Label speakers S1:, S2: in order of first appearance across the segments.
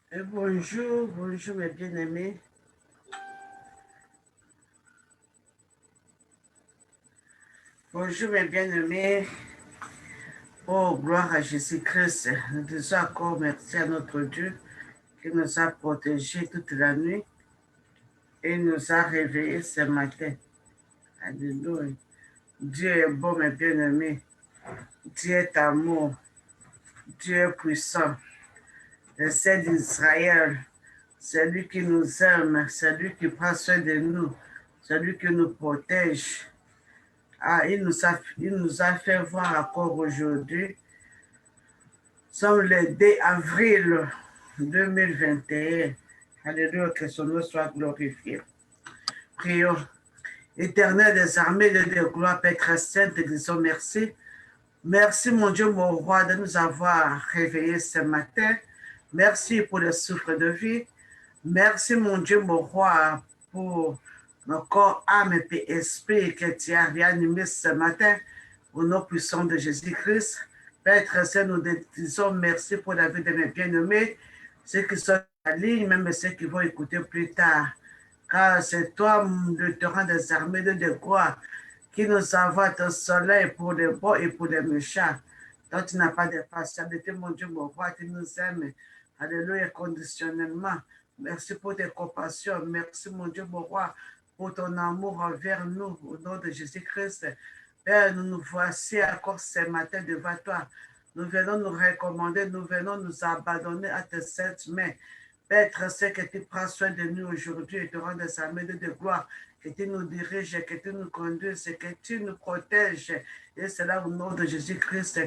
S1: Bonjour, bonjour mes bien-aimés. Bonjour mes bien-aimés. Oh, gloire à Jésus-Christ. Nous disons encore merci à notre Dieu qui nous a protégés toute la nuit et nous a réveillés ce matin. Alléluia. Dieu est bon, mes bien-aimés. Dieu est amour. Dieu est puissant. Le Saint d'Israël, c'est lui qui nous aime, c'est lui qui prend soin de nous, c'est lui qui nous protège. Ah, il nous a fait voir encore aujourd'hui. Nous sommes le 2 avril 2021. Alléluia, que son nom soit glorifié. Prions. Éternel des armées, de gloire, Père très saint, te disons merci. Merci, mon Dieu, mon roi, de nous avoir réveillés ce matin. Merci pour le souffle de vie. Merci, mon Dieu, mon roi, pour nos corps, âme et esprit que tu as réanimé ce matin au nom puissant de Jésus-Christ. Père très saint, nous te disons merci pour la vie de mes bien-aimés, ceux qui sont en ligne, même ceux qui vont écouter plus tard. Car c'est toi, le torrent des armées de gloire, qui nous envoie ton soleil pour les bons et pour les méchants. Toi, tu n'as pas de partialité, mon Dieu, mon roi, tu nous aimes. Alléluia, conditionnellement. Merci pour tes compassions. Merci, mon Dieu, mon roi, pour ton amour envers nous, au nom de Jésus-Christ. Père, nous nous voici encore ce matin devant toi. Nous venons nous recommander, nous venons nous abandonner à tes saintes mains. Père, c'est que tu prends soin de nous aujourd'hui et te rends des armées de gloire, que tu nous diriges, que tu nous conduises, que tu nous protèges. Et c'est là au nom de Jésus-Christ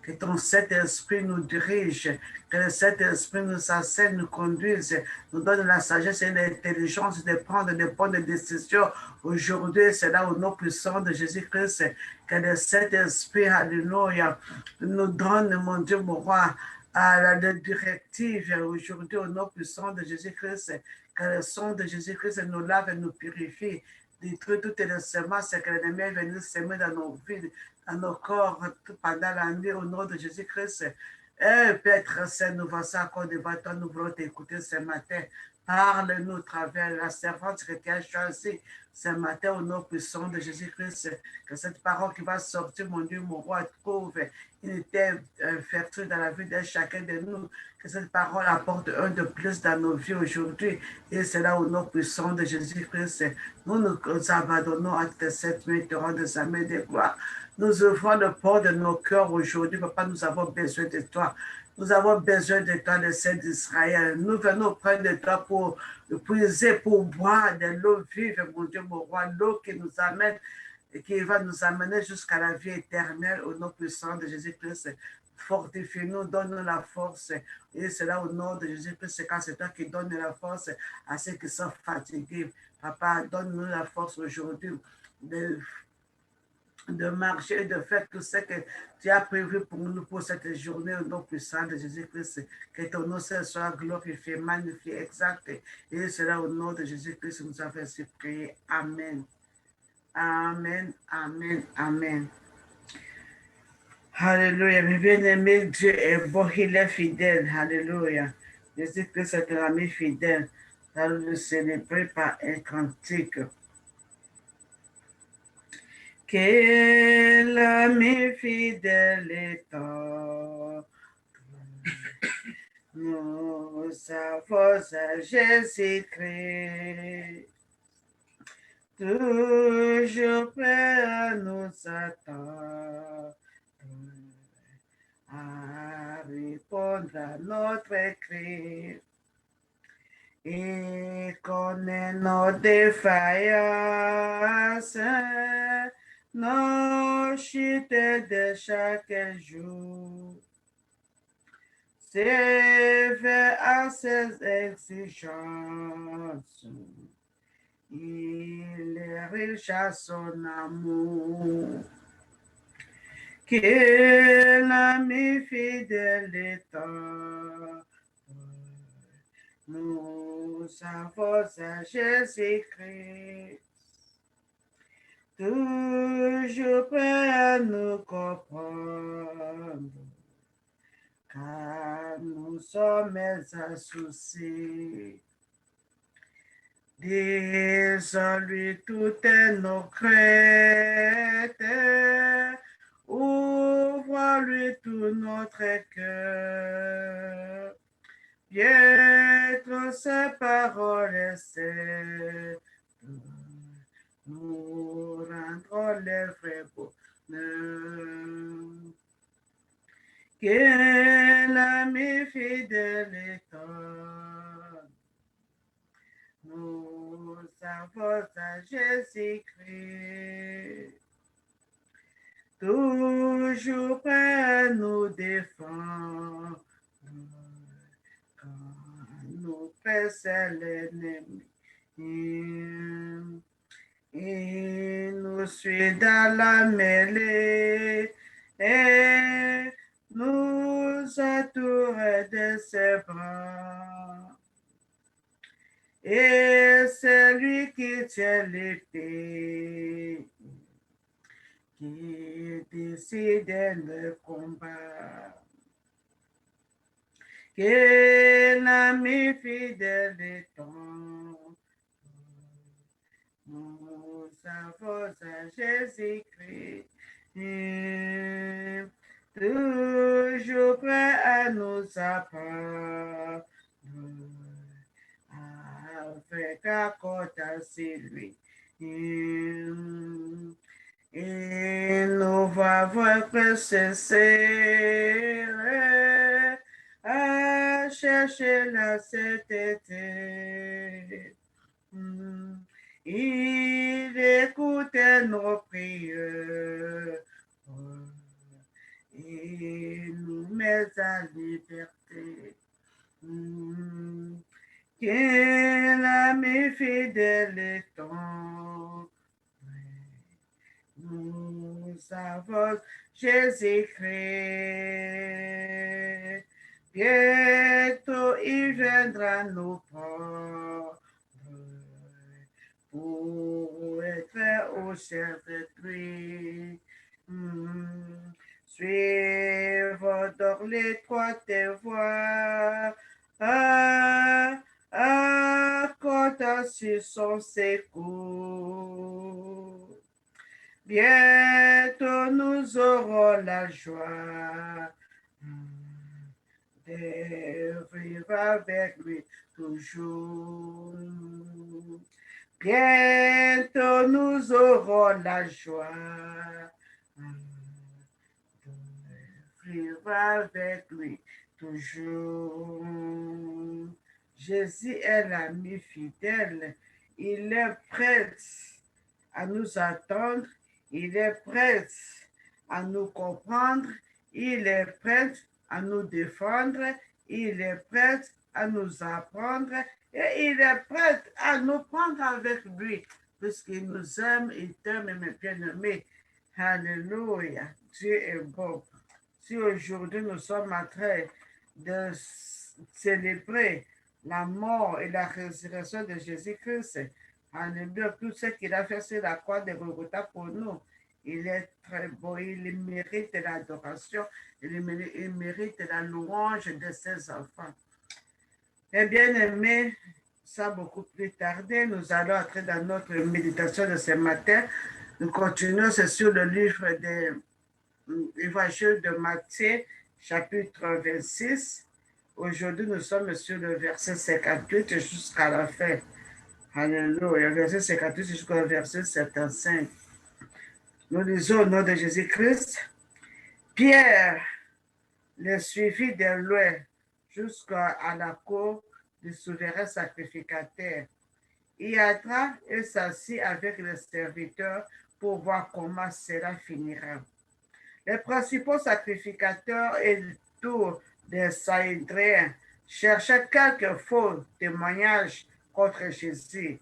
S1: que ton Saint-Esprit nous dirige, que le Saint-Esprit nous enseigne, nous conduise, nous donne la sagesse et l'intelligence de prendre de bonnes décisions. Aujourd'hui, c'est là au nom puissant de Jésus-Christ que le Saint-Esprit, alléluia, nous donne, mon Dieu, mon roi, à la directive aujourd'hui au nom puissant de Jésus-Christ, que le sang de Jésus-Christ nous lave et nous purifie, détruit toutes les semences que l'ennemi est venu semer dans nos vies, dans nos corps, pendant la nuit au nom de Jésus-Christ. Eh, Père Saint, nous voici encore devant toi, nous voulons t'écouter ce matin. Parle-nous à travers la servante que tu as choisie ce matin au nom puissant de Jésus-Christ. Que cette parole qui va sortir, mon Dieu, mon roi, trouve unité fertile dans la vie de chacun de nous. Que cette parole apporte un de plus dans nos vies aujourd'hui. Et c'est là au nom puissant de Jésus-Christ. Nous nous abandonnons à tes sept mains, te rendons des mains de gloire. Nous ouvrons le port de nos cœurs aujourd'hui. Papa, nous avons besoin de toi. Nous avons besoin de toi, le Saint d'Israël. Nous venons auprès de toi pour puiser, pour boire de l'eau vive, mon Dieu, mon roi, l'eau qui nous amène et qui va nous amener jusqu'à la vie éternelle au nom puissant de Jésus-Christ. Fortifie-nous, donne-nous la force. Et c'est là au nom de Jésus-Christ, car c'est toi qui donnes la force à ceux qui sont fatigués. Papa, donne-nous la force aujourd'hui de marcher, de faire tout ce que tu as prévu pour nous pour cette journée au nom puissant de Jésus-Christ. Que ton nom soit glorifié, magnifié, exact. Et cela au nom de Jésus-Christ, nous avons ainsi prié. Amen. Amen, amen, amen. Alléluia. Mes bien-aimés, Dieu est bon, il est fidèle. Alléluia. Jésus-Christ est un ami fidèle. Nous le célébrer par un cantique. Quel ami fidèle est nous avons à Jésus-Christ, toujours prêt à nous attendre, à répondre à notre cri. Il connaît nos défaillances, nos chutes de chaque jour. Sévère à ses exigences, il est riche à son amour. Quel ami fidèle étant, nous avons à Jésus-Christ, toujours prêt à nous comprendre, nous sommes associés. Dis-lui toutes nos craintes, ouvre-lui tout notre cœur. Bientôt ces paroles c'est nous rendrons les vrais bonheurs. Que l'ami fidèle étonne, nous avons à Jésus-Christ, toujours prêt à nous défendre quand nous presse l'ennemi. Il nous suit dans la mêlée et nous entoure de ses bras. Et c'est lui qui tient l'épée, qui décide le combat. Que l'ami fidèle est ton. Nous avons à Jésus-Christ, toujours prêt à nous apprendre, avec accord à lui. Et nous va votre cesser à chercher la sainteté. Il écoute nos prières et nous met à liberté. Que l'ami fidèle est ton. Nous avons Jésus-Christ. Bientôt il viendra nous prendre pour être au chef de lui. Suivons donc l'étroite voie, comptant sur son secours. Bientôt nous aurons la joie de vivre avec lui toujours. Bientôt nous aurons la joie de vivre avec lui toujours. Jésus est l'ami fidèle. Il est prêt à nous attendre. Il est prêt à nous comprendre. Il est prêt à nous défendre. Il est prêt à nous apprendre. Et il est prêt à nous prendre avec lui, puisqu'il nous aime, il t'aime, mes bien-aimés. Alléluia. Dieu est bon. Si aujourd'hui nous sommes en train de célébrer la mort et la résurrection de Jésus-Christ, alléluia, tout ce qu'il a fait sur la croix de Golgotha pour nous, il est très beau, il mérite l'adoration, il mérite la louange de ses enfants. Eh bien aimé, sans beaucoup plus tarder, nous allons entrer dans notre méditation de ce matin. Nous continuons, c'est sur le livre de l'Évangile de Matthieu, chapitre 26. Aujourd'hui, nous sommes sur le verset 58 jusqu'à la fin. Alléluia. Verset 58 jusqu'au verset 75. Nous lisons au nom de Jésus-Christ. Pierre le suivit de loin jusqu'à la cour du souverain sacrificateur. Il entra et s'assit avec les serviteurs pour voir comment cela finira. Les principaux sacrificateurs et tous les Sanhédriens cherchaient quelques faux témoignages contre Jésus,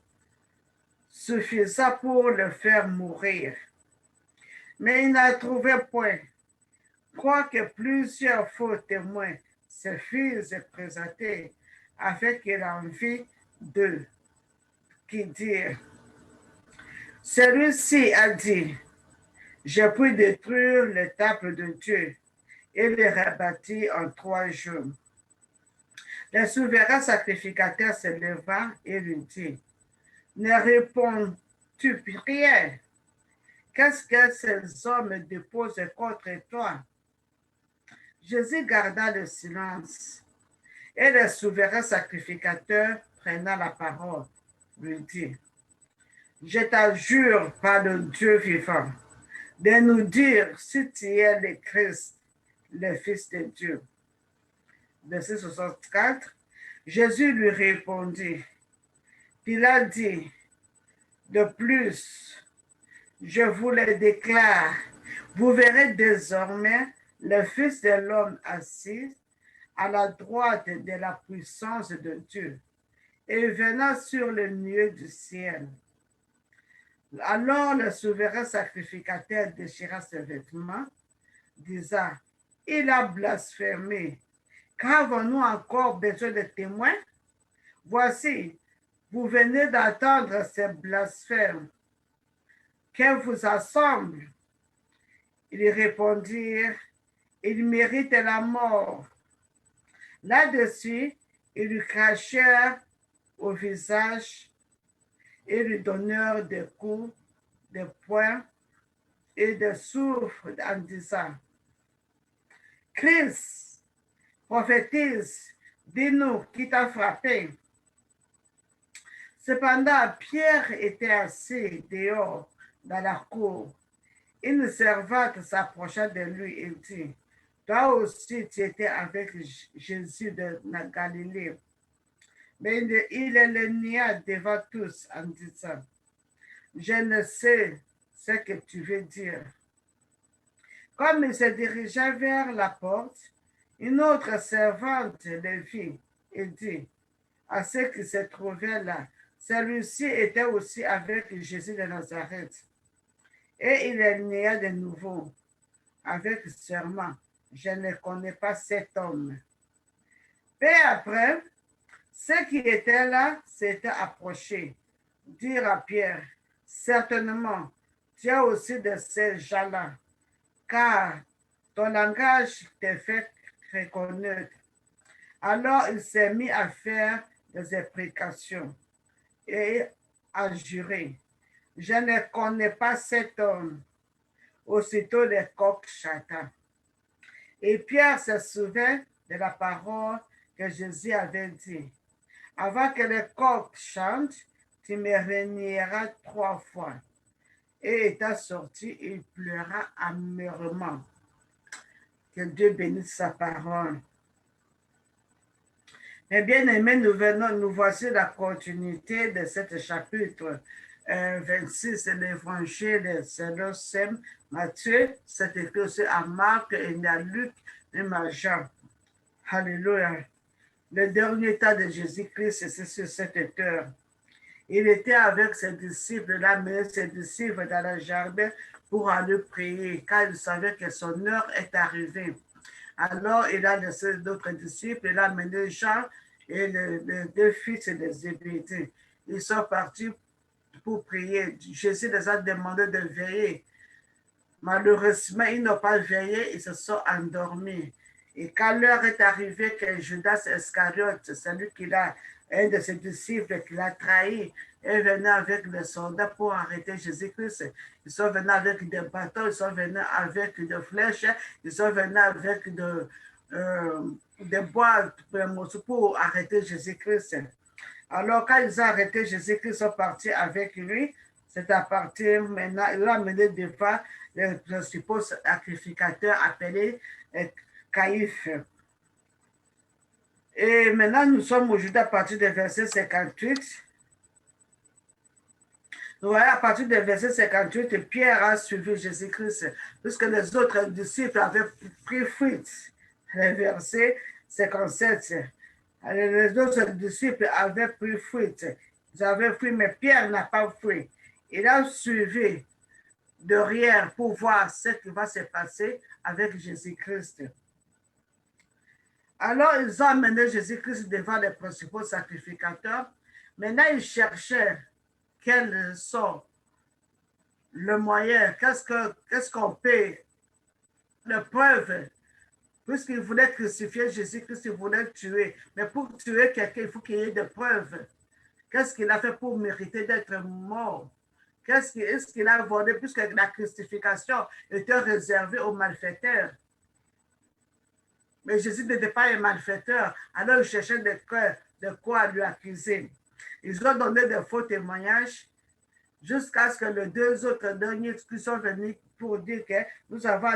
S1: suffisant pour le faire mourir. Mais ils n'en trouvaient point. Quoique plusieurs faux témoins se fussent présentés avec l'envie d'eux, qui dirent, celui-ci a dit, j'ai pu détruire le temple de Dieu et les rebâtit en 3 jours. Le souverain sacrificateur se leva et lui dit, ne réponds-tu rien? Qu'est-ce que ces hommes déposent contre toi? Jésus garda le silence. Et le souverain sacrificateur, prenant la parole, lui dit, je t'adjure par le Dieu vivant de nous dire si tu es le Christ, le Fils de Dieu. Verset 64, Jésus lui répondit, Pilate dit, de plus, je vous le déclare, vous verrez désormais le Fils de l'homme assis à la droite de la puissance de Dieu et venant sur le nuée du ciel. Alors le souverain sacrificateur déchira ses vêtements, disant, il a blasphémé. Qu'avons-nous encore besoin de témoins? Voici, vous venez d'entendre ces blasphèmes. Qu'elle vous assemble? Ils répondirent, il mérite la mort. Là-dessus, ils lui crachèrent au visage et lui donnèrent des coups, des poings et des souffles en disant, Christ, prophétise, dis-nous qui t'a frappé. Cependant, Pierre était assis dehors dans la cour. Une servante s'approcha de lui et dit, toi aussi tu étais avec Jésus de Galilée. Mais il le nia devant tous en disant, je ne sais ce que tu veux dire. Comme il se dirigeait vers la porte, une autre servante le vit et dit à ceux qui se trouvaient là, celui-ci était aussi avec Jésus de Nazareth. Et il le nia de nouveau avec serment, je ne connais pas cet homme. Peu après, ceux qui étaient là s'étaient approchés, dirent à Pierre, certainement, tu es aussi de ces gens-là, car ton langage te fait reconnaître. Alors il s'est mis à faire des imprécations et à jurer, je ne connais pas cet homme. Aussitôt les coqs chantaient. Et Pierre se souvint de la parole que Jésus avait dit. Avant que les coqs chantent, tu me renieras 3 fois. Et étant sorti, il pleura amèrement. Que Dieu bénisse sa parole. Mais bien aimés, nous voici la continuité de ce chapitre 26 de l'évangile selon Saint Matthieu. C'est écrit aussi à Marc et à Luc et à Jean. Alléluia. Le dernier temps de Jésus-Christ, c'est sur cette heure. Il était avec ses disciples, il a mené ses disciples dans le jardin pour aller prier, car il savait que son heure est arrivée. Alors, il a laissé d'autres disciples, il a mené Jean et les 2 fils de Zébédée. Ils sont partis pour prier. Jésus les a demandé de veiller. Malheureusement, ils n'ont pas veillé, ils se sont endormis. Et quand l'heure est arrivée que Judas Iscariote, celui qui a un de ses disciples qui l'a trahi, est venu avec les soldats pour arrêter Jésus-Christ. Ils sont venus avec des bâtons, ils sont venus avec des flèches, ils sont venus avec des boîtes pour arrêter Jésus-Christ. Alors, quand ils ont arrêté Jésus-Christ, ils sont partis avec lui. C'est à partir maintenant, il a mené devant les principaux sacrificateurs appelés Caïphe. Et maintenant, nous sommes aujourd'hui à partir du verset 58. Nous voyons à partir du verset 58, Pierre a suivi Jésus-Christ, puisque les autres disciples avaient pris fuite. Le verset 57. Les autres disciples avaient pris fuite. Ils avaient fui, mais Pierre n'a pas fui. Il a suivi derrière pour voir ce qui va se passer avec Jésus-Christ. Alors, ils ont amené Jésus-Christ devant les principaux sacrificateurs. Maintenant, ils cherchaient quels sont le moyen, qu'est-ce qu'on peut, les preuves Puisqu'il voulait crucifier Jésus-Christ, il voulait le tuer. Mais pour tuer quelqu'un, il faut qu'il y ait des preuves. Qu'est-ce qu'il a fait pour mériter d'être mort? Est-ce qu'il a volé, puisque la crucifixion était réservée aux malfaiteurs? Mais Jésus n'était pas un malfaiteur. Alors, ils cherchaient de quoi lui accuser. Ils ont donné de faux témoignages jusqu'à ce que les deux autres derniers qui sont venus pour dire que nous avons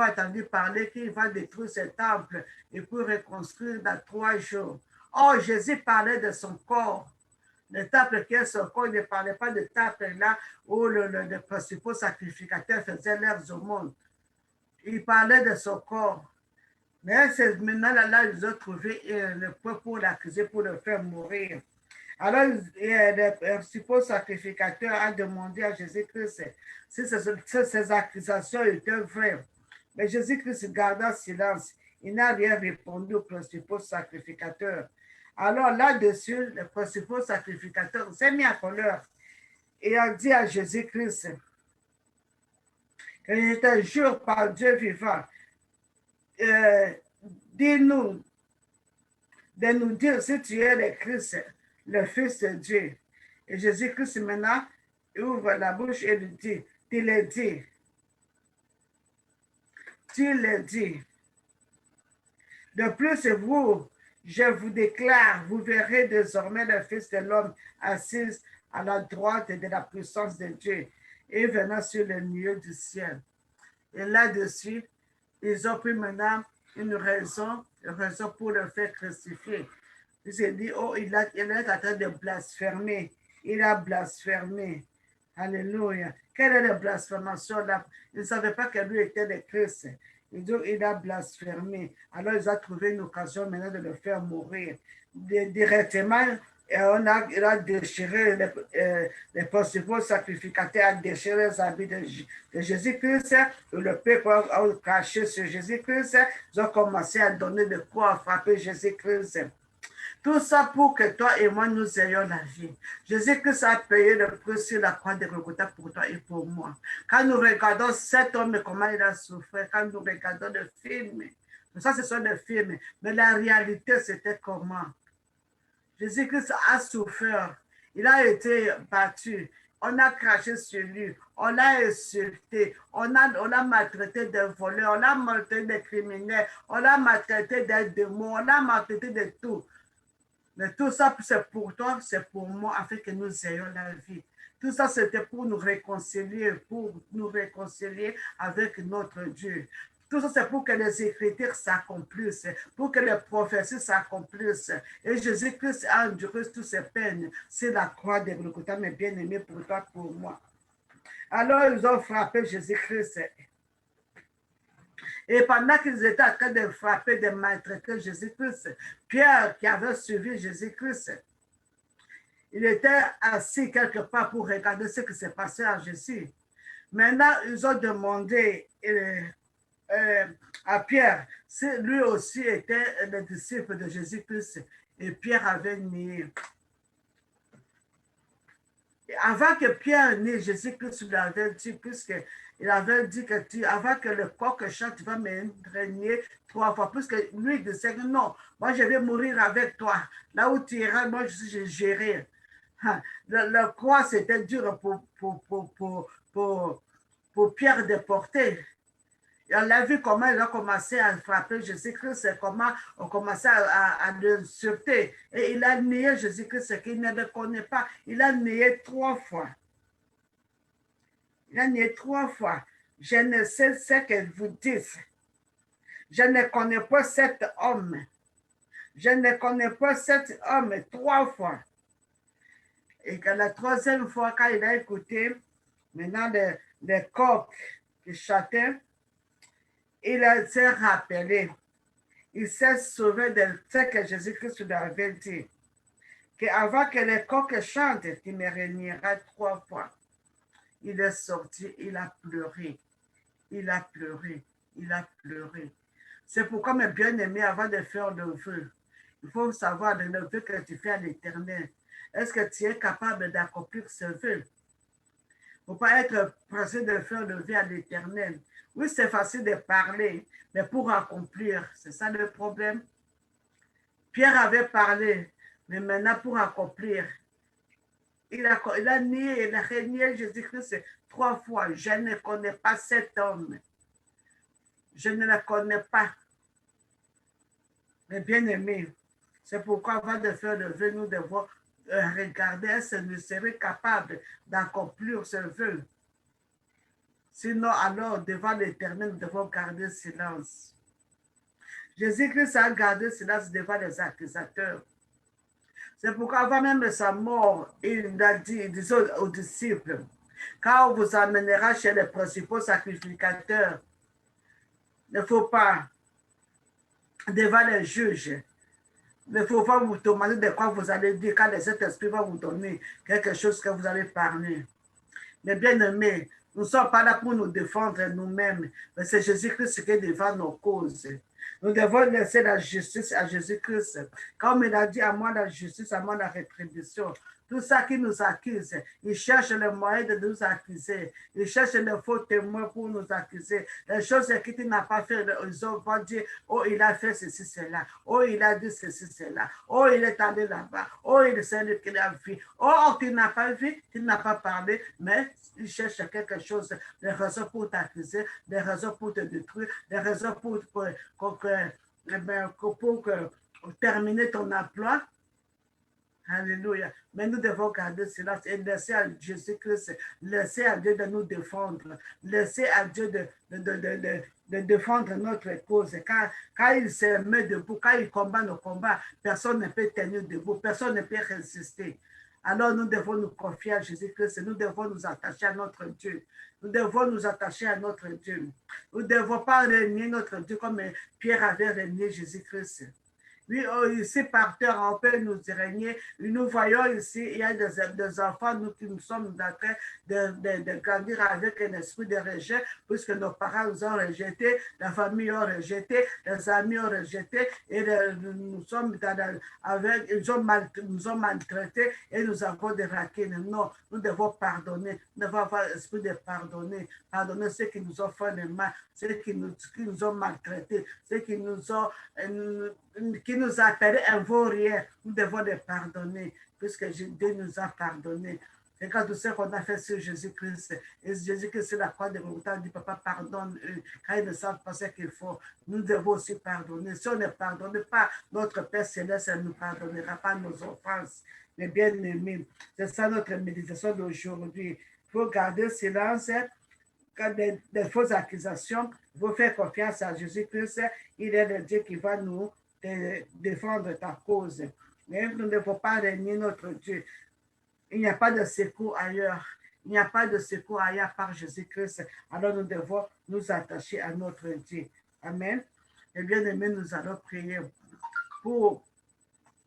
S1: entendu parler qu'il va détruire ce temple et pour reconstruire dans 3 jours. Or, Jésus parlait de son corps. Le temple qui est son corps, il ne parlait pas de temple là où les principaux sacrificateurs faisaient leurs aumônes. Il parlait de son corps. Mais c'est maintenant là, ils ont trouvé le point pour l'accuser, pour le faire mourir. Alors, le principal sacrificateur a demandé à Jésus-Christ si ces accusations étaient vraies. Mais Jésus-Christ garda silence. Il n'a rien répondu au principal sacrificateur. Alors là-dessus, le principal sacrificateur s'est mis en colère et a dit à Jésus-Christ que je te jure par Dieu vivant, dis-nous de nous dire si tu es le Christ, le Fils de Dieu. Et Jésus-Christ maintenant ouvre la bouche et lui dit, tu l'as dit. Tu l'as dit. De plus, vous, je vous déclare, vous verrez désormais le Fils de l'homme assis à la droite de la puissance de Dieu et venant sur le milieu du ciel. Et là-dessus, ils ont pris maintenant une raison pour le faire crucifier. Ils se dit, oh, il est en train de blasphémer. Il a blasphémé. Alléluia. Quelle est la blasphémation là? Ils ne savaient pas que lui était le Christ. Et donc, il a blasphémé. Alors, ils ont trouvé une occasion maintenant de le faire mourir. Directement, il a déchiré les principaux sacrificateurs, a déchiré les habits de Jésus-Christ. Le peuple a caché sur Jésus-Christ. Ils ont commencé à donner de quoi frapper Jésus-Christ. Tout ça pour que toi et moi, nous ayons la vie. Jésus-Christ a payé le prix sur la croix de Golgotha pour toi et pour moi. Quand nous regardons cet homme, comment il a souffert, quand nous regardons le film, ça, ce sont des films, mais la réalité, c'était comment? Jésus-Christ a souffert. Il a été battu. On a craché sur lui. On l'a insulté. On l'a maltraité des voleurs. On l'a maltraité des criminels. On l'a maltraité des démons. On l'a maltraité de tout. Mais tout ça, c'est pour toi, c'est pour moi, afin que nous ayons la vie. Tout ça, c'était pour nous réconcilier avec notre Dieu. Tout ça, c'est pour que les Écritures s'accomplissent, pour que les prophéties s'accomplissent. Et Jésus-Christ a enduré toutes ses peines. C'est la croix de Golgotha, mais bien aimé pour toi, pour moi. Alors, ils ont frappé Jésus-Christ. Et pendant qu'ils étaient en train de frapper, de maltraiter Jésus-Christ, Pierre, qui avait suivi Jésus-Christ, il était assis quelque part pour regarder ce qui s'est passé à Jésus. Maintenant, ils ont demandé à Pierre si lui aussi était le disciple de Jésus-Christ. Et Pierre avait nié. Et avant que Pierre nie, Jésus-Christ lui avait dit, puisqu'il avait dit que avant que le coq chante, tu vas me régner 3 fois. Puisque lui disait que non, moi je vais mourir avec toi. Là où tu iras, moi je gérerai. Le croix, c'était dur pour Pierre de porter. Et on a vu comment il a commencé à frapper Jésus-Christ, comment on commençait à l'insulter. Et il a nié Jésus-Christ qu'il ne le connaît pas. Il a nié 3 fois. Il a nié 3 fois. Je ne sais ce que vous dites. Je ne connais pas cet homme. Je ne connais pas cet homme 3 fois. Et que la 3e fois, quand il a écouté, maintenant les coqs qui chantaient, il s'est rappelé. Il s'est sauvé de ce que Jésus-Christ lui avait dit. Qu'avant que les coqs chantent, il me régneras 3 fois. Il est sorti, il a pleuré. Il a pleuré. Il a pleuré. C'est pourquoi, mes bien-aimés, avant de faire le vœu, il faut savoir le vœu que tu fais à l'Éternel. Est-ce que tu es capable d'accomplir ce vœu? ne faut pas être pressé de faire lever à l'Éternel. Oui, c'est facile de parler, mais pour accomplir, c'est ça le problème. Pierre avait parlé, mais maintenant pour accomplir, il a nié, il a renié Jésus-Christ 3 fois. Je ne connais pas cet homme. Je ne le connais pas. Mais bien aimé, c'est pourquoi avant de faire le vœu, nous devons regarder est-ce que nous serions capables d'accomplir ce vœu. Sinon, alors, devant l'Éternel, nous devons garder silence. Jésus-Christ a gardé silence devant les accusateurs. C'est pourquoi avant même de sa mort, il a dit, il disait aux disciples, quand on vous amènera chez les principaux sacrificateurs, il ne faut pas, devant les juges, il ne faut pas vous demander de quoi vous allez dire quand les Saint-Esprit va vous donner quelque chose que vous allez parler. Mais bien aimés, nous ne sommes pas là pour nous défendre nous-mêmes, mais c'est Jésus-Christ qui est devant nos causes. Nous devons laisser la justice à Jésus-Christ. Comme il a dit, à moi la justice, à moi la rétribution. Tout ça qui nous accuse, ils cherchent le moyen de nous accuser. Ils cherchent les faux témoins pour nous accuser. Les choses qu'il n'a pas fait, ils vont dire, oh, il a fait ceci, cela. Oh, il a dit ceci, cela. Oh, il est allé là-bas. Oh, il sait qu'il a vu. Oh, tu n'as pas vu, tu n'as pas parlé, mais il cherche quelque chose, des raisons pour t'accuser, des raisons pour te détruire, des raisons pour terminer ton emploi. Alléluia. Mais nous devons garder silence et laisser à Jésus-Christ, laisser à Dieu de nous défendre, laisser à Dieu de défendre notre cause. Quand il se met debout, quand il combat nos combats, personne ne peut tenir debout, personne ne peut résister. Alors nous devons nous confier à Jésus-Christ, nous devons nous attacher à notre Dieu. Nous devons nous attacher à notre Dieu. Nous ne devons pas renier notre Dieu comme Pierre avait renié Jésus-Christ. Oui, ici, par terre, on peut nous régner. Nous voyons ici, il y a des enfants, nous qui nous sommes en train de grandir avec un esprit de rejet, puisque nos parents nous ont rejetés, la famille ont rejeté, les amis ont rejeté, et nous sommes nous ont maltraités et nous avons des raquines. Non, nous devons pardonner, nous devons avoir l'esprit de pardonner, pardonner ceux qui nous ont fait le mal, ceux qui nous ont maltraités, ceux qui nous ont appelés un vaurien, nous devons les pardonner, puisque Dieu nous a pardonné. Regarde tout ce qu'on a fait sur Jésus-Christ. Et Jésus-Christ, c'est la croix de Golgotha, dit, Papa, pardonne-eux, car ils ne savent pas ce qu'il faut. Nous devons aussi pardonner. Si on ne pardonne pas, notre Père Céleste ne nous pardonnera pas nos offenses. Mais bien aimés, c'est ça notre méditation d'aujourd'hui. Il faut garder silence. Quand des fausses accusations, il faut faire confiance à Jésus-Christ. Il est le Dieu qui va nous défendre ta cause. Mais nous ne devons pas régner notre Dieu. Il n'y a pas de secours ailleurs. Il n'y a pas de secours ailleurs par Jésus-Christ. Alors nous devons nous attacher à notre Dieu. Amen. Et bien aimé, nous allons prier pour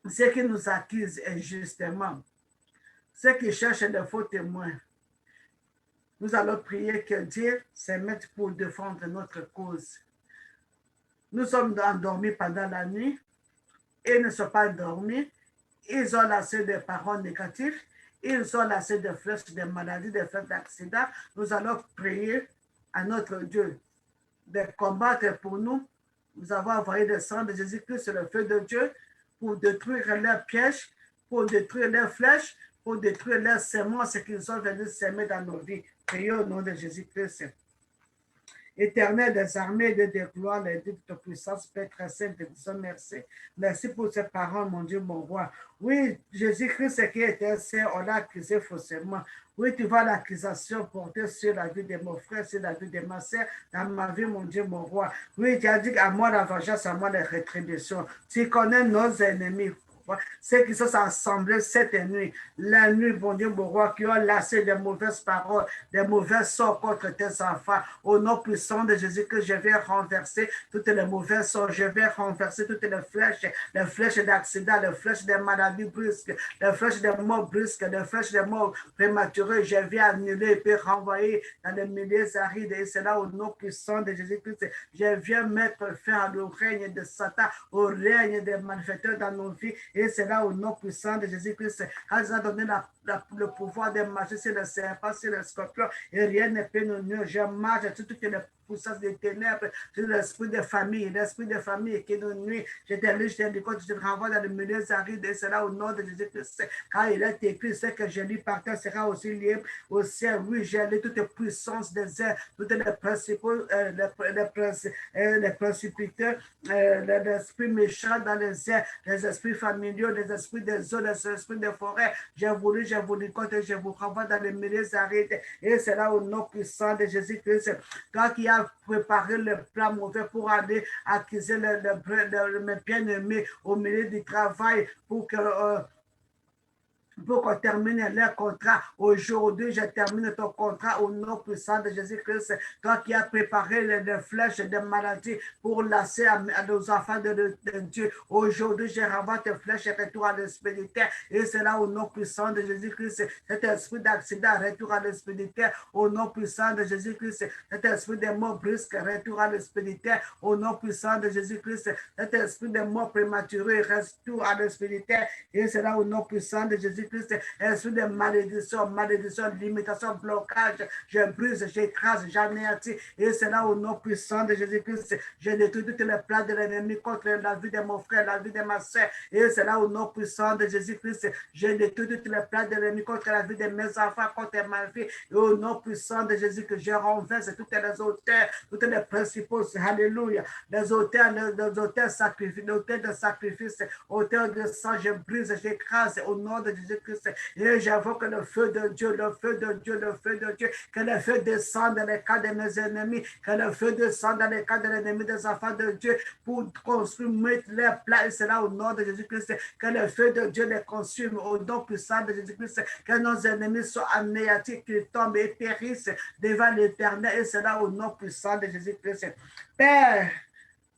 S1: ceux qui nous accusent injustement, ceux qui cherchent de faux témoins. Nous allons prier que Dieu se mette pour défendre notre cause. Nous sommes endormis pendant la nuit. Ils ne sont pas endormis. Ils ont lassé des paroles négatives. Ils ont lassé des flèches, des maladies, des flèches d'accidents. Nous allons prier à notre Dieu de combattre pour nous. Nous avons envoyé le sang de Jésus-Christ sur le feu de Dieu pour détruire leurs pièges, pour détruire leurs flèches, pour détruire leurs semences qu'ils ont venus semer dans nos vies. Prions au nom de Jésus-Christ. Éternel des armées, de gloire, les dieux de ta puissance, Père très saint, te disons merci. Merci pour ces paroles, mon Dieu, mon roi. Oui, Jésus-Christ qui était saint, on l'a accusé faussement. Oui, tu vois l'accusation portée sur la vie de mon frère, sur la vie de ma sœur, dans ma vie, mon Dieu, mon roi. Oui, tu as dit à moi la vengeance, à moi la rétribution. Tu connais nos ennemis. Ceux qui sont assemblés cette nuit, la nuit, bon Dieu, mon roi, qui ont lassé des mauvaises paroles, des mauvais sorts contre tes enfants, au nom puissant de Jésus, que je vais renverser toutes les mauvaises sorts, je vais renverser toutes les flèches d'accidents, les flèches des maladies brusques, les flèches des morts brusques, les flèches des morts prématurées, je vais annuler et puis renvoyer dans les milieux arides, et c'est là au nom puissant de Jésus-Christ, je viens mettre fin au règne de Satan, au règne des malfaiteurs dans nos vies. Et c'est là au nom puissant de Jésus-Christ, quand il a donné la le pouvoir des magies sur le serpent, sur le scorpion, et rien ne peut nous nuire. Je marche sur toutes les puissances des ténèbres, sur l'esprit de famille qui nous nuit. Je te lis, je te dis, je te renvoie dans le milieu aride, et cela au nom de Jésus-Christ. Car il est écrit, ce que je lis par terre sera aussi lié au ciel. Oui, j'ai lu toutes les puissances des airs, toutes les principaux, les précipiteurs, les esprits méchants dans les airs, les esprits familiaux, les esprits des eaux, les esprits des forêts. Je vous dis, quand je vous renvoie dans les milieux arides, et cela au nom puissant de Jésus-Christ. Toi qui as préparé le plan mauvais pour aller accuser mes bien-aimés au milieu du travail pour qu'on termine leur contrat. Aujourd'hui, je termine ton contrat au nom puissant de Jésus-Christ. Toi qui as préparé les flèches de maladie pour lasser à nos enfants de Dieu. Aujourd'hui, je renvoie tes flèches et retour à l'esprit de terre. Et c'est là au nom puissant de Jésus-Christ. Cet esprit d'accident, retour à l'esprit de terre. Au nom puissant de Jésus-Christ. Cet esprit de mort brusque, retour à l'esprit de terre. Au nom puissant de Jésus-Christ. Cet esprit de mort prématurée, retour à l'esprit de terre. Et c'est là au nom puissant de Jésus-Christ. Esprit de malédiction, limitation, blocage, je brise, j'écrase, j'anéantis. Et c'est là au nom puissant de Jésus-Christ. Je détruis toutes les plans de l'ennemi contre la vie de mon frère, la vie de ma soeur. Et c'est là au nom puissant de Jésus-Christ. Je détruis toutes les plans de l'ennemi contre la vie de mes enfants, contre ma vie. Et au nom puissant de Jésus que je renverse toutes les auteurs, toutes les principaux. Alléluia. Les auteurs de sacrifice, auteurs de sang, je brise, j'écrase au nom de Jésus. Et j'invoque le feu de Dieu, le feu de Dieu, le feu de Dieu, que le feu descende dans les cas de mes ennemis, que le feu descende dans les cas de l'ennemi des enfants de Dieu pour construire, mettre les plats, et cela au nom de Jésus-Christ, que le feu de Dieu les consume au nom puissant de Jésus-Christ, que nos ennemis soient anéantis, qu'ils tombent et périssent devant l'Éternel, et cela au nom puissant de Jésus-Christ. Père,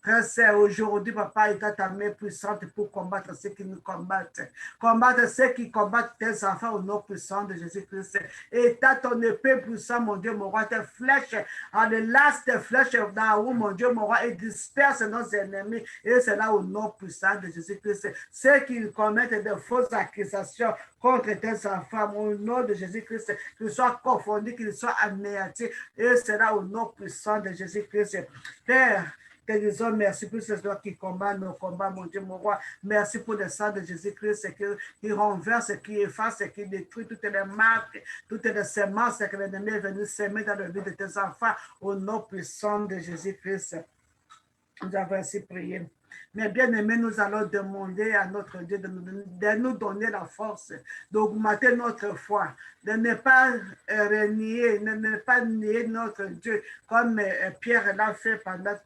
S1: frère, aujourd'hui, papa, il t'a ta main puissante pour combattre ceux qui nous combattent. Combattre ceux qui combattent tes enfants au nom puissant de Jésus-Christ. Et t'as ton épée puissante, mon Dieu, mon roi, tes flèches, en le lasse tes flèches dans où, mon Dieu, mon roi, et disperse nos ennemis. Et c'est là au nom puissant de Jésus-Christ. Ceux qui commettent de fausses accusations contre tes enfants, au nom de Jésus-Christ, qu'ils soient confondus, qu'ils soient anéantis. Et c'est là au nom puissant de Jésus-Christ. Père, te disons merci pour ce soir qui combat nos combats, mon Dieu, mon roi. Merci pour le sang de Jésus-Christ qui renverse, qui efface, qui détruit toutes les marques, toutes les semences que l'ennemi est venu semer dans la vie de tes enfants. Au nom puissant de Jésus-Christ, nous avons ainsi prié. Mais bien aimé, nous allons demander à notre Dieu de nous donner la force, d'augmenter notre foi, de ne pas renier, de ne pas nier notre Dieu, comme Pierre l'a fait pendant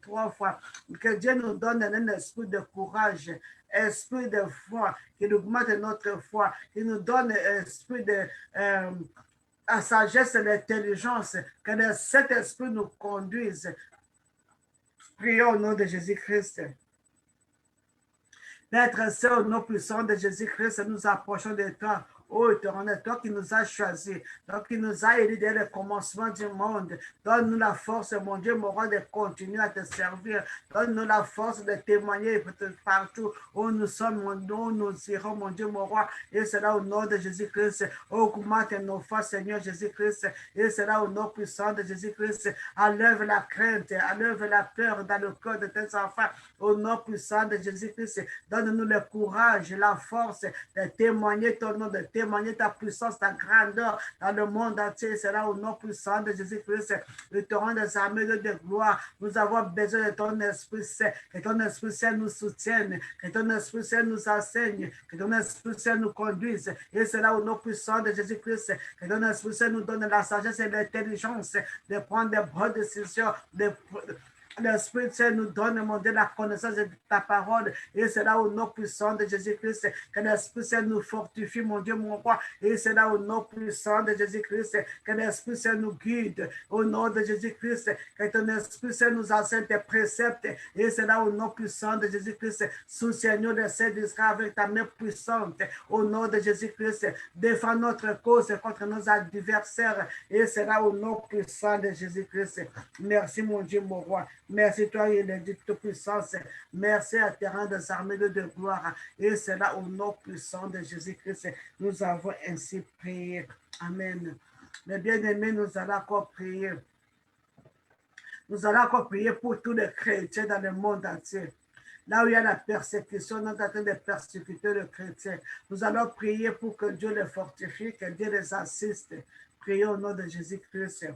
S1: 3 fois. Que Dieu nous donne un esprit de courage, esprit de foi, qui augmente notre foi, qui nous donne un esprit de la sagesse et l'intelligence, que cet esprit nous conduise. Prions au nom de Jésus-Christ. Maître Saint, au nom puissant de Jésus-Christ, nous approchons de toi. Oh, éternel, toi qui nous as choisis, toi qui nous as élus dès le commencement du monde, donne-nous la force, mon Dieu, mon roi, de continuer à te servir. Donne-nous la force de témoigner partout où nous sommes, où nous irons, mon Dieu, mon roi. Et cela au nom de Jésus-Christ. Augmente nos forces, Seigneur Jésus-Christ. Et cela au nom puissant de Jésus-Christ. Enlève la crainte, enlève la peur dans le cœur de tes enfants. Au nom puissant de Jésus-Christ, donne-nous le courage, la force de témoigner ton nom, de témoigner ta puissance, ta grandeur dans le monde entier. C'est là au nom puissant de Jésus-Christ, le torrent des armées de gloire. Nous avons besoin de ton Esprit Saint, que ton Esprit Saint nous soutienne, que ton Esprit Saint nous enseigne, que ton Esprit Saint nous conduise. Et c'est là au nom puissant de Jésus-Christ, que ton Esprit Saint nous donne la sagesse et l'intelligence de prendre des bonnes décisions, l'Esprit Saint nous donne, mon Dieu, la connaissance de ta parole. Et c'est là au nom puissant de Jésus-Christ que l'Esprit Saint nous fortifie, mon Dieu, mon roi. Et c'est là au nom puissant de Jésus-Christ que l'Esprit Saint nous guide. Au nom de Jésus-Christ, que ton Esprit Saint nous enseigne tes préceptes. Et c'est là au nom puissant de Jésus-Christ. Sous-Seigneur de Saint d'Israël avec ta main puissante. Au nom de Jésus-Christ, défends notre cause contre nos adversaires. Et c'est là au nom puissant de Jésus-Christ. Merci, mon Dieu, mon roi. Merci toi, il est de toute puissance. Merci à terrain des armées de gloire. Et c'est là au nom puissant de Jésus-Christ, nous avons ainsi prié. Amen. Mais bien-aimés, nous allons encore prier. Nous allons encore prier pour tous les chrétiens dans le monde entier. Là où il y a la persécution, nous sommes en train de persécuter les chrétiens. Nous allons prier pour que Dieu les fortifie, que Dieu les assiste. Prions au nom de Jésus-Christ.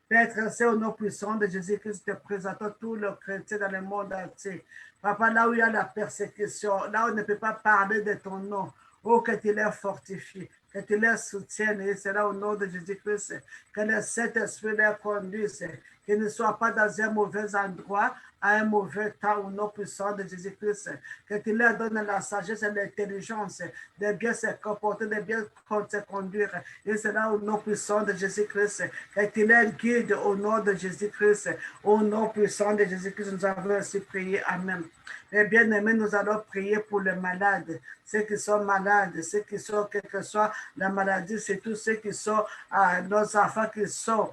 S1: Père très saint, au nom puissant de Jésus-Christ, te présentons tous les chrétiens dans le monde entier. Papa, là où il y a la persécution, là où on ne peut pas parler de ton nom, oh, que tu les fortifies, que tu les soutiennes, et c'est là au nom de Jésus-Christ, que le Saint-Esprit les conduise, qu'ils ne soient pas dans un mauvais endroit, à un mauvais temps, au nom puissant de Jésus-Christ, que tu leur donnes la sagesse et l'intelligence de bien se comporter, de bien se conduire. Et c'est là au nom puissant de Jésus-Christ, que tu les guides au nom de Jésus-Christ. Au nom puissant de Jésus-Christ, nous avons ainsi prié. Amen. Et bien aimés, nous allons prier pour les malades, ceux qui sont malades, ceux qui sont, quelle que soit la maladie, c'est tous ceux qui sont, nos enfants qui sont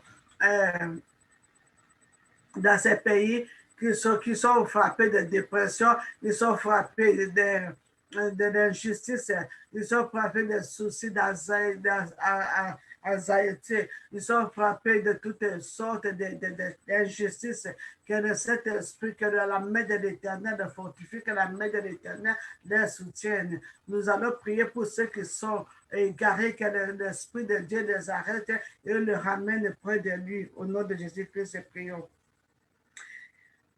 S1: dans ces pays, qui sont frappés de dépression, ils sont frappés de l'injustice, ils sont frappés de soucis d'anxiété, ils sont frappés de toutes sortes d'injustices, que le Saint-Esprit, que la main de l'Éternel les fortifie, que la main de l'Éternel les soutienne. Nous allons prier pour ceux qui sont égarés, que l'Esprit de Dieu les arrête et les ramène près de lui. Au nom de Jésus-Christ, prions.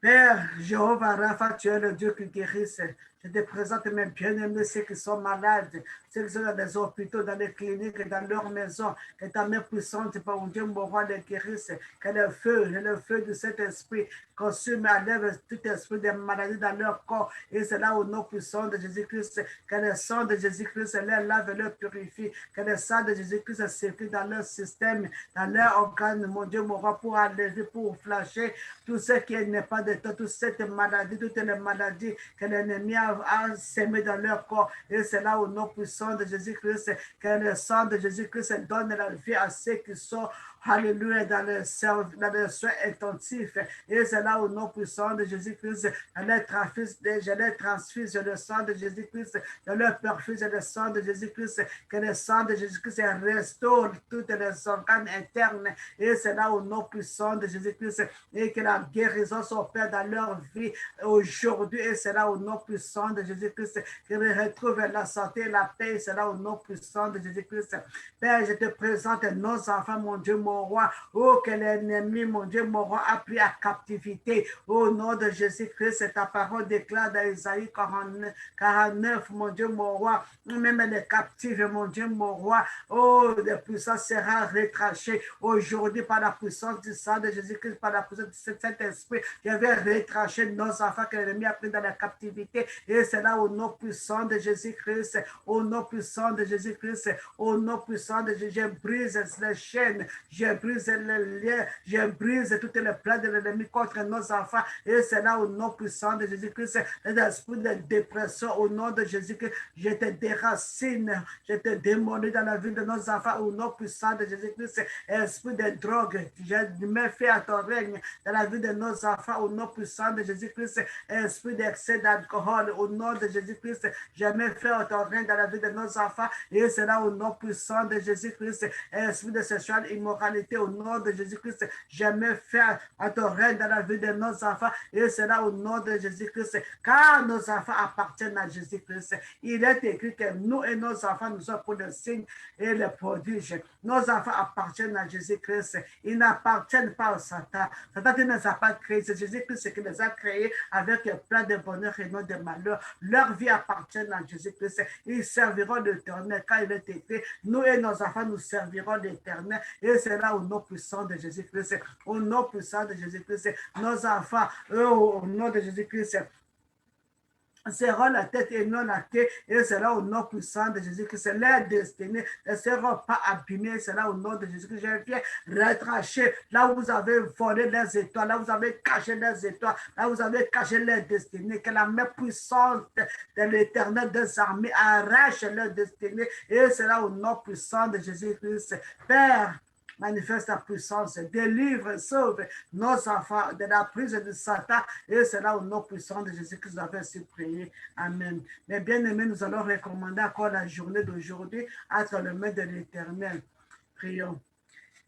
S1: Père Jéhovah Rapha, tu es le Dieu qui guérisse. Je te présente mes bien-aimés, ceux qui sont malades, ceux qui sont dans les hôpitaux, dans les cliniques, dans leurs maisons. Que ta main puissante, par mon Dieu, mon roi, les guérisse. Que le feu de cet esprit consume, enlève tout esprit de maladie dans leur corps. Et c'est là au nom puissant de Jésus-Christ. Que le sang de Jésus-Christ les lave et les purifie. Que le sang de Jésus-Christ circule dans leur système, dans leur organe, mon Dieu, mon roi, pour enlever, pour flasher tout ce qui n'est pas de toi, toute cette maladie, toutes les maladies que l'ennemi a sémé dans leur corps. Et c'est là au nom puissant de Jésus-Christ que le sang de Jésus-Christ donne la vie à ceux qui sont, alléluia, dans les soins intensifs. Et c'est là au nom puissant de Jésus-Christ, je les transfuse le sang de Jésus-Christ, je leur perfuse le sang de Jésus-Christ, que le sang de Jésus-Christ restaure toutes les organes internes. Et c'est là au nom puissant de Jésus-Christ, et que la guérison s'opère dans leur vie aujourd'hui. Et c'est là au nom puissant de Jésus-Christ qu'ils retrouvent la santé et la paix. C'est là au nom puissant de Jésus-Christ. Père, je te présente nos enfants, mon Dieu, mon roi. Oh, que l'ennemi, mon Dieu, mon roi, a pris à captivité. Au nom de Jésus-Christ, ta parole déclare dans Isaïe 49, mon Dieu, mon roi. Même les captifs, mon Dieu, mon roi. Oh, la puissance sera retranchée aujourd'hui par la puissance du sang de Jésus-Christ, par la puissance de cet esprit. Je vais retrancher nos enfants que l'ennemi a pris dans la captivité. Et c'est là au nom puissant de Jésus-Christ, au nom puissant de Jésus-Christ, au nom puissant de Jésus, je brise les chaînes, je brise les liens, je brise toutes les plans de l'ennemi contre nos enfants. Et c'est là au nom puissant de Jésus-Christ, l'esprit de dépression, au nom de Jésus-Christ, je te déracine, je te démolis dans la vie de nos enfants, au nom puissant de Jésus-Christ, esprit de drogue, je me fais à ton règne dans la vie de nos enfants, au nom puissant de Jésus-Christ, esprit d'excès d'alcool, au nom de Jésus-Christ, je me fais à ton règne dans la vie de nos enfants, et c'est là au nom puissant de Jésus-Christ, esprit de sexuelle immoralité, au nom de Jésus-Christ, je me fais à ton règne dans la vie de nos enfants, et c'est là au nom de Jésus-Christ, car nos enfants appartiennent à Jésus-Christ. Il est écrit que nous et nos enfants, nous sommes pour le signe et le prodige. Nos enfants appartiennent à Jésus-Christ. Ils n'appartiennent pas au Satan. Satan ne les a pas créés. C'est Jésus-Christ qui les a créés avec plein de bonheur et non de malheur. Leur vie appartient à Jésus-Christ. Ils serviront l'Éternel. Quand il est écrit, nous et nos enfants, nous servirons l'Éternel. Et c'est là au nom puissant de Jésus-Christ. Au nom puissant de Jésus-Christ, nos enfants, au nom de Jésus-Christ, seront la tête et non la queue, et c'est là au nom puissant de Jésus-Christ. Leur destinée ne sera pas abîmée, c'est là au nom de Jésus-Christ. Je viens retrancher là où vous avez volé les étoiles, là où vous avez caché les étoiles, là où vous avez caché les destinées, que la main puissante de l'Éternel des armées arrache leur destinée, et c'est là au nom puissant de Jésus-Christ. Père, manifeste ta puissance, délivre, sauve nos enfants de la prise de Satan, et c'est là au nom puissant de Jésus que nous avons ainsi prié. Amen. Mais bien aimés, nous allons recommander encore la journée d'aujourd'hui entre les mains de l'Éternel. Prions.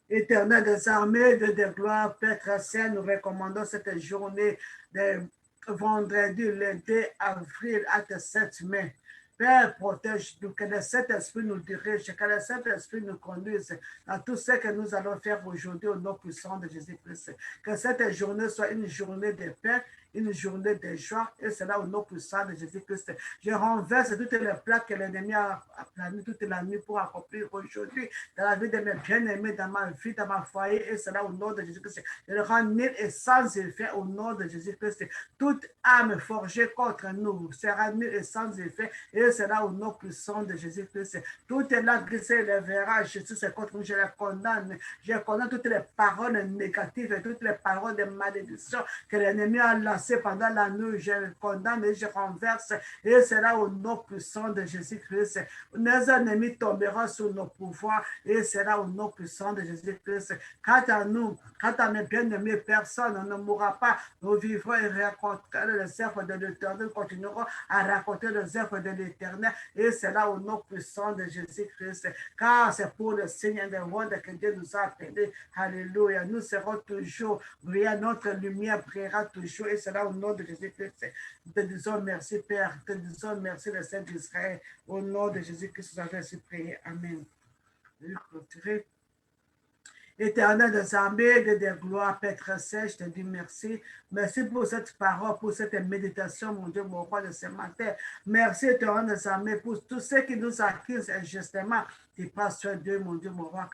S1: Éternel des armées, de gloire, Père très saint, nous recommandons cette journée de vendredi, lundi, avril, à tes 7 mai. Père, protège-nous, que le Saint-Esprit nous dirige, que le Saint-Esprit nous conduise dans tout ce que nous allons faire aujourd'hui au nom puissant de Jésus-Christ. Que cette journée soit une journée de paix, une journée de joie, et c'est là au nom puissant de Jésus-Christ. Je renverse toutes les plaques que l'ennemi a planées toute la nuit pour accomplir aujourd'hui dans la vie de mes bien-aimés, dans ma vie, dans ma foyer, et c'est là au nom de Jésus-Christ. Je le rends nul et sans effet au nom de Jésus-Christ. Toute âme forgée contre nous sera nulle et sans effet, et c'est là au nom puissant de Jésus-Christ. Toute la grisse lèvera, Jésus, c'est contre nous, je les condamne. Je condamne toutes les paroles négatives et toutes les paroles de malédiction que l'ennemi a lancées pendant la nuit. Je les condamne et je renverse, et c'est là au nom puissant de Jésus-Christ. Nos ennemis tomberont sous nos pouvoirs, et c'est là au nom puissant de Jésus-Christ. Quant à nous, quant à mes bien-aimés, personne ne mourra pas. Nous vivrons et raconterons les œuvres de l'Éternel. Nous continuerons à raconter les œuvres de l'Éternel, et c'est là au nom puissant de Jésus-Christ. Car c'est pour le Seigneur des rois que Dieu nous a appelés. Alléluia. Nous serons toujours brillants. Notre lumière brillera toujours, et c'est là au nom de Jésus-Christ. Nous te disons merci, Père. Nous te disons merci, le Saint d'Israël. Au nom de Jésus-Christ, nous avons ainsi prié. Amen. Éternel des armées, de gloire, Père très saint, je te dis merci. Merci pour cette parole, pour cette méditation, mon Dieu, mon roi de ce matin. Merci, Éternel des armées, pour tous ceux qui nous accusent injustement. Tu prends soin d'eux, mon Dieu, mon roi.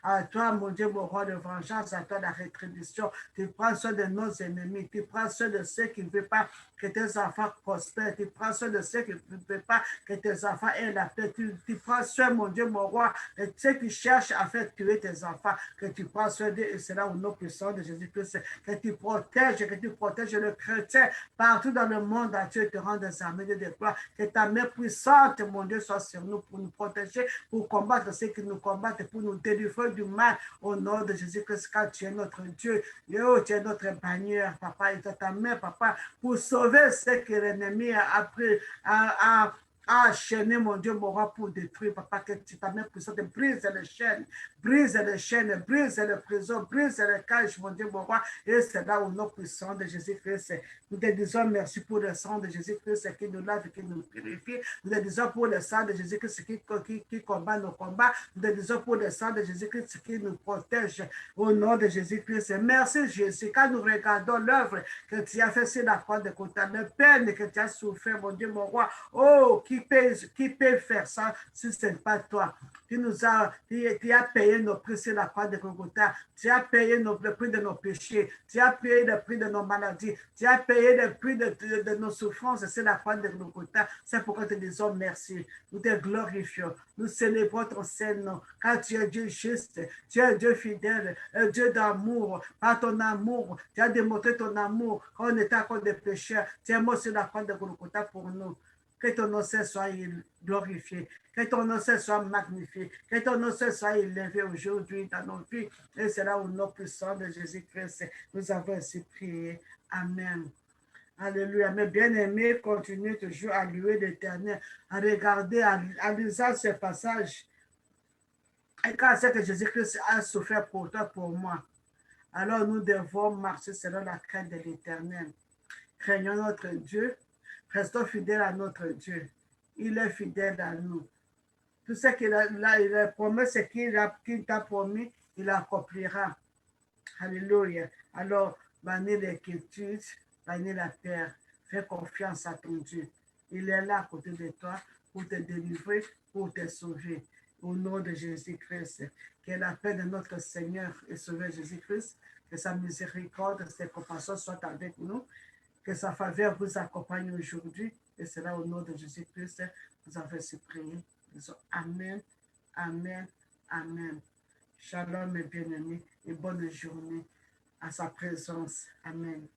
S1: À toi, mon Dieu, mon roi de vengeance, à toi la rétribution. Tu prends soin de nos ennemis. Tu prends soin de ceux qui ne veulent pas que tes enfants prospèrent. Tu prends soin de ceux qui ne veulent pas que tes enfants aient la paix. Tu prends soin, mon Dieu, mon roi, de ceux qui cherchent à faire tuer tes enfants. Que tu prends soin d'eux, et c'est là au nom puissant de Jésus-Christ. Que tu protèges le chrétien partout dans le monde entier, te rends des armées de déploie. Que ta main puissante, mon Dieu, soit sur nous pour nous protéger, pour combattre ceux qui nous combattent, pour nous délivrer du mal au nom de Jésus-Christ, car tu es notre Dieu. Oh, tu es notre bannière, papa, et ta main, papa, pour sauver ceux que l'ennemi a pris à enchaîner, mon Dieu, mon roi, pour détruire, papa, que tu ta main puissante brise les chaînes, brise les prisons, brise les cages, mon Dieu, mon roi, et c'est là au nom puissant de Jésus-Christ. Nous te disons merci pour le sang de Jésus-Christ qui nous lave, qui nous purifie. Nous te disons pour le sang de Jésus-Christ qui combat nos combats. Nous te disons pour le sang de Jésus-Christ qui nous protège au nom de Jésus-Christ. Merci Jésus, quand nous regardons l'œuvre que tu as fait sur la croix de Golgotha, la peine que tu as souffert, mon Dieu, mon roi. Oh, qui peut faire ça si ce n'est pas toi? Tu as payé nos prix sur la croix de Golgotha. Tu as payé le prix de nos péchés. Tu as payé le prix de nos maladies. Tu as payé le prix de nos souffrances sur la croix de Golgotha. C'est pourquoi nous te disons merci. Nous te glorifions. Nous célébrons ton Saint-Nom. Car tu es Dieu juste. Tu es Dieu fidèle. Dieu d'amour. Par ton amour, tu as démontré ton amour quand on était encore des pécheurs. Tu es mort sur la croix de Golgotha pour nous. Que ton nom soit glorifié, que ton nom soit magnifié, que ton nom soit élevé aujourd'hui dans nos vies. Et c'est là au nom puissant de Jésus-Christ, nous avons ainsi prié. Amen. Alléluia. Mes bien-aimés, continuez toujours à louer l'Éternel, à regarder, à lisant ce passage. Et quand c'est que Jésus-Christ a souffert pour toi, pour moi, alors nous devons marcher selon la crainte de l'Éternel. Craignons notre Dieu. Restons fidèles à notre Dieu. Il est fidèle à nous. Tout ce qu'il a promis, c'est qu'il t'a promis, il accomplira. Alléluia. Alors, bannis l'inquiétude, bannis la terre. Fais confiance à ton Dieu. Il est là à côté de toi pour te délivrer, pour te sauver. Au nom de Jésus-Christ, que la paix de notre Seigneur et Sauveur Jésus-Christ, que sa miséricorde, ses compassions soient avec nous. Que sa faveur vous accompagne aujourd'hui. Et c'est là au nom de Jésus-Christ, nous avons ainsi prié. Disons Amen, Amen, Amen. Shalom mes bien-aimés et bonne journée à sa présence. Amen.